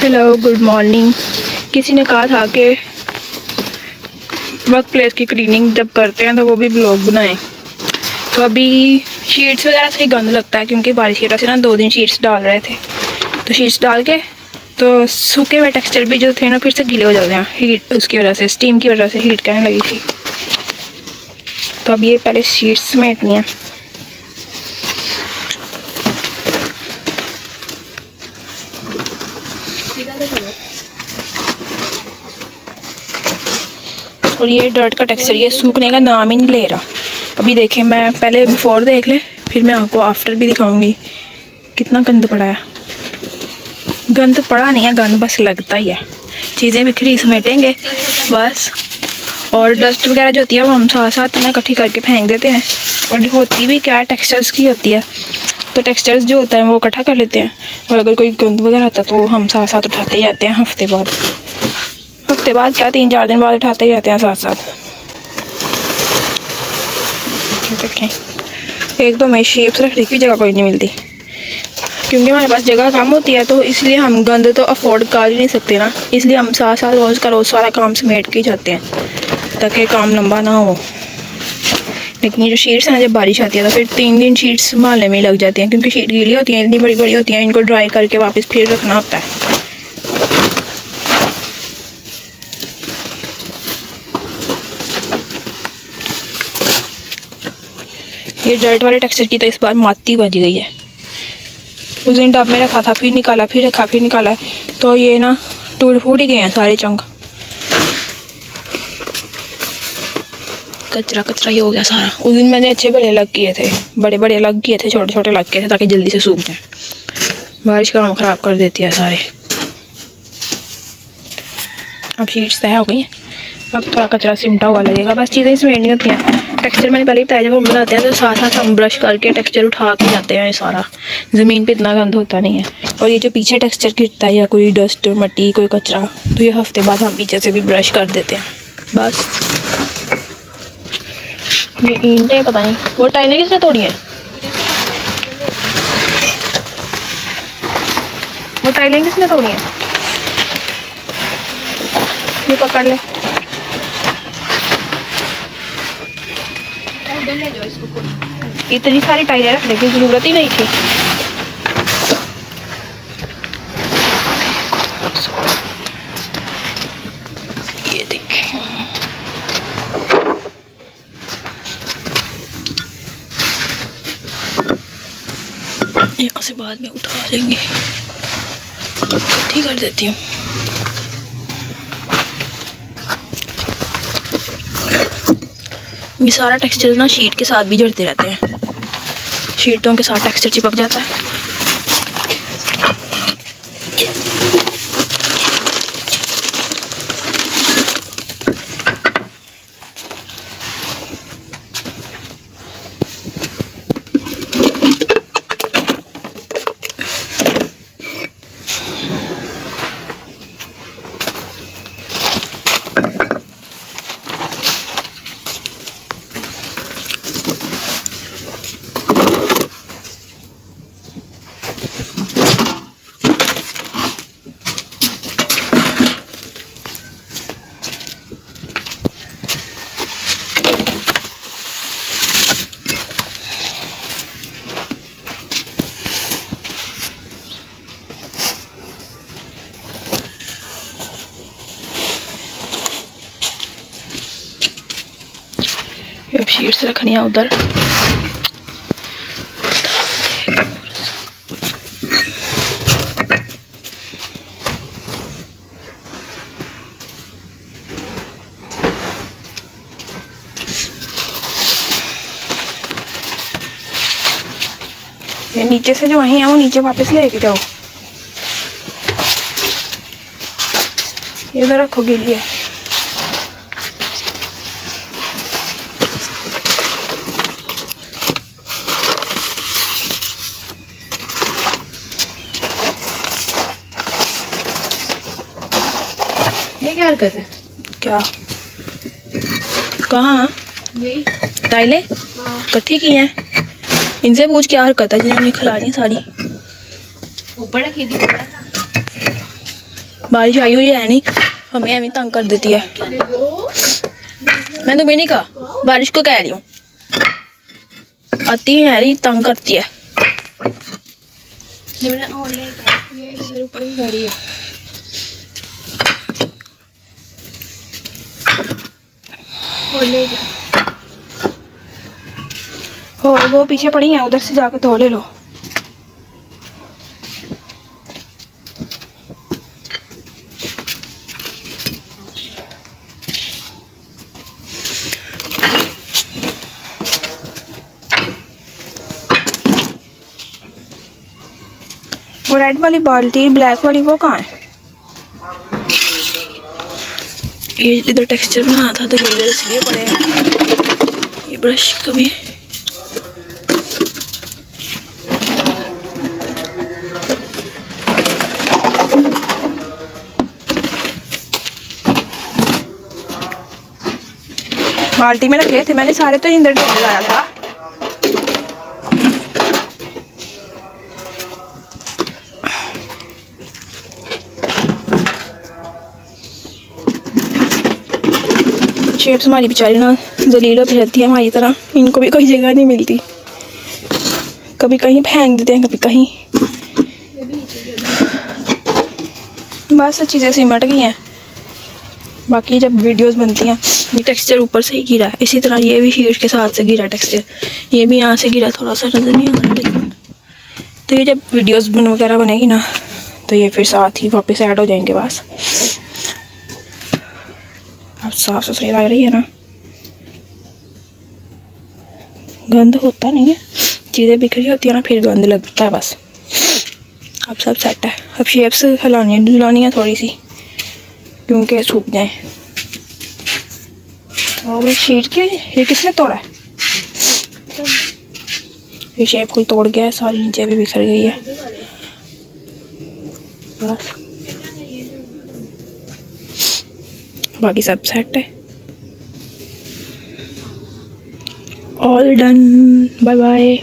Hello, good morning. किसी ने कहा था कि वर्क प्लेस की क्लीनिंग जब करते हैं तो वो भी ब्लॉग बनाएं। तो अभी शीट्स वगैरह से गंद लगता है क्योंकि बारिश की वजह से ना 2 दिन शीट्स डाल रहे थे। तो शीट्स डाल के तो सूखे हुए टेक्सचर भी जो थे ना फिर से गीले हो जाते हैं, हीट उसकी वजह से, स्टीम की वजह से हीट कहने लगी थी। तो अब ये पहले शीट्स समेटनी है। और ये डर्ट का टेक्सचर ये सूखने का नाम ही नहीं ले रहा। अभी देखें, मैं पहले बिफोर देख ले, फिर मैं आपको आफ्टर भी दिखाऊंगी कितना गंद पड़ा है। गंद पड़ा नहीं है, गंद बस लगता ही है। चीज़ें बिखरी समेटेंगे बस। और डस्ट वगैरह जो होती है वो हम साथ साथ ना इकट्ठी करके फेंक देते हैं। और होती भी क्या है, टेक्सचर्स की होती है। तो टेक्सचर्स जो होता है वो इकट्ठा कर लेते हैं। और अगर कोई गंद वगैरह आता है तो हम साथ साथ उठाते ही जाते हैं। हफ्ते बाद क्या 3-4 दिन बाद उठाते ही जाते हैं साथ साथ। देखें, एक तो हमें शेप्स रखने की जगह कोई नहीं मिलती क्योंकि हमारे पास जगह कम होती है। तो इसलिए हम गंद तो अफोर्ड कर ही नहीं सकते ना, इसलिए हम साथ साथ रोज़ का रोज़ सारा काम समेट के जाते हैं ताकि काम लंबा ना हो। लेकिन ये जो शीट्स हैं, जब बारिश आती है तो फिर 3 दिन शीट्स संभालने में लग जाती हैं क्योंकि शीट गीली होती हैं, इतनी बड़ी बड़ी होती हैं। इनको ड्राई करके वापस फिर रखना होता है। ये डर्ट वाले टेक्सचर की तो इस बार माती बच गई है। उस दिन टब में रखा था, फिर निकाला, फिर रखा, फिर निकाला, तो ये ना टूट फूट ही गए हैं सारे चंक। कचरा कचरा ही हो गया सारा। उस दिन मैंने अच्छे बड़े अलग किए थे, बड़े बड़े अलग किए थे, छोटे छोटे अलग किए थे ताकि जल्दी से सूख जाए। बारिश काम ख़राब कर देती है सारे। अब शीट्स तय हो गई हैं, अब थोड़ा कचरा सिमटा हुआ लगेगा, बस चीज़ें समेटनी होती हैं। टेक्सचर मैंने पहले बताया, जब हम बनाते हैं तो साथ साथ हम ब्रश करके टेक्सचर उठा के जाते हैं। ये सारा ज़मीन पे इतना गंद होता नहीं है। और ये जो पीछे टेक्सचर गिरता है या कोई डस्ट मट्टी कोई कचरा, तो ये हफ्ते बाद हम पीछे से भी ब्रश कर देते हैं बस। ये ईंटें पता नहीं वो टाइलें किसने तोड़ी हैं, वो टाइलें किसने तोड़ी हैं। ये पकड़ ले, इतनी सारी टाइलें रखने की जरूरत ही नहीं थी। ये देखें, यहाँ से बाद में उठा लेंगे, ठीक कर देती हूँ। ये सारा टेक्सचर ना शीट के साथ भी जड़ते रहते हैं, शीटों के साथ टेक्सचर चिपक जाता है। अब शीट्स रखनी है उधर। ये नीचे से जो वहीं है वो नीचे वापस लेके जाओ, ये इधर रखो, गीली है। ये क्या हरकत है? क्या कहाँ टाइलें इकट्ठी की हैं, इनसे पूछ क्या हरकत है जिन्होंने खिला दी सारी। ऊपर रखी थी। बारिश आई हुई है नहीं, हमें हमें तंग कर देती है। मैं तुम्हें नहीं कहा, बारिश को कह रही हूँ, आती है नहीं तंग करती है। और वो पीछे पड़ी है, उधर से जाकर धो ले लो। वो रेड वाली बाल्टी, ब्लैक वाली वो कहाँ है? ये इधर टेक्सचर बनाना था तो ये इधर इसलिए पड़े हैं। ये ब्रश कभी बाल्टी में रखे थे मैंने सारे, तो इधर लगाया था। शेप्स हमारी बेचारी ना जलील होती रहती है हमारी तरह, इनको भी कोई जगह नहीं मिलती, कभी कहीं फेंक देते हैं, कभी कहीं। बस चीज़ें सिमट गई हैं। बाकी जब वीडियोस बनती हैं, ये टेक्सचर ऊपर से ही गिरा है, इसी तरह ये भी शीट के साथ से गिरा टेक्सचर, ये भी यहाँ से गिरा, थोड़ा सा नजर नहीं आ रहा लेकिन। तो ये जब वीडियोस वगैरह बनेगी ना, तो ये फिर साथ ही वापस ऐड हो जाएंगे। बस अब साफ सफाई लग रही है ना, गंद होता नहीं है, चीज़ें बिखरी होती है ना फिर गंद लगता है। बस अब सब सेट है। अब शेप्स हिलानी है थोड़ी सी, क्योंकि सूख जाए। और शीट के ये किसने तोड़ा है? ये शेप कोई तोड़ गया है, सारी नीचे भी बिखर गई है। बस बाकी सब सेट है। All done, bye bye.